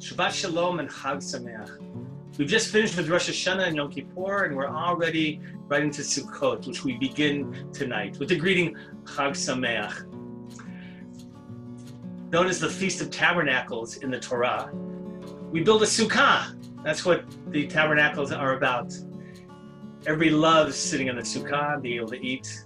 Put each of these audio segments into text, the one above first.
Shabbat Shalom and Chag Sameach. We've just finished with Rosh Hashanah and Yom Kippur, and we're already right into Sukkot, which we begin tonight with the greeting Chag Sameach. Known as the Feast of Tabernacles in the Torah, we build a sukkah. That's what the tabernacles are about. Everybody loves sitting in the sukkah, being able to eat.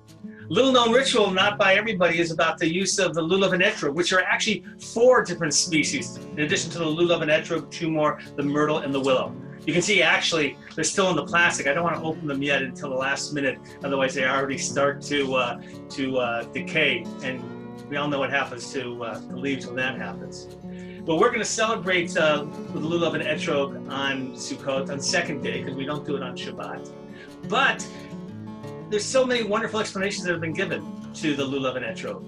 Little known ritual, not by everybody, is about the use of the lulav and etrog, which are actually 4 different species. In addition to the lulav and etrog, 2 more, the myrtle and the willow. You can see actually they're still in the plastic. I don't want to open them yet until the last minute, otherwise they already start to decay, and we all know what happens to the leaves when that happens. But we're going to celebrate with the lulav and etrog on Sukkot on second day, because we don't do it on Shabbat. But there's so many wonderful explanations that have been given to the lulav and etrog.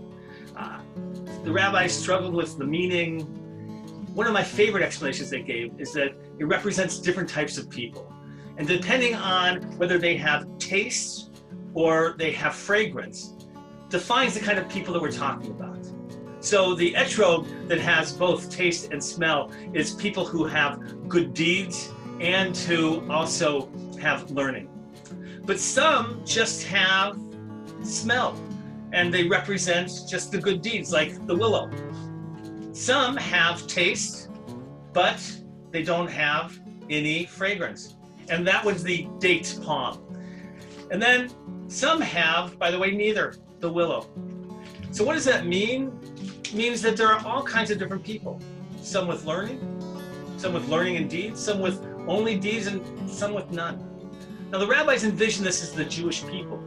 The rabbis struggled with the meaning. One of my favorite explanations they gave is that it represents different types of people. And depending on whether they have taste or they have fragrance, defines the kind of people that we're talking about. So the etrog that has both taste and smell is people who have good deeds and who also have learning. But some just have smell, and they represent just the good deeds, like the willow. Some have taste, but they don't have any fragrance. And that was the date palm. And then some have, by the way, neither, the willow. So what does that mean? It means that there are all kinds of different people. Some with learning and deeds, some with only deeds, and some with none. Now, the rabbis envision this as the Jewish people.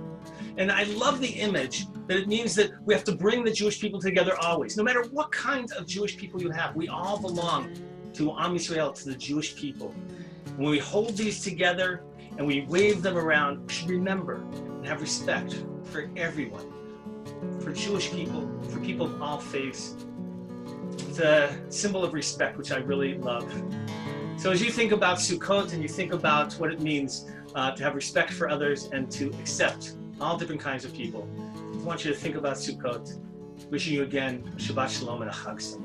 And I love the image that it means that we have to bring the Jewish people together always. No matter what kind of Jewish people you have, we all belong to Am Yisrael, to the Jewish people. When we hold these together and we wave them around, we should remember and have respect for everyone, for Jewish people, for people of all faiths. It's a symbol of respect, which I really love. So as you think about Sukkot and you think about what it means to have respect for others and to accept all different kinds of people, I want you to think about Sukkot. Wishing you again Shabbat Shalom and a Chag Sameach.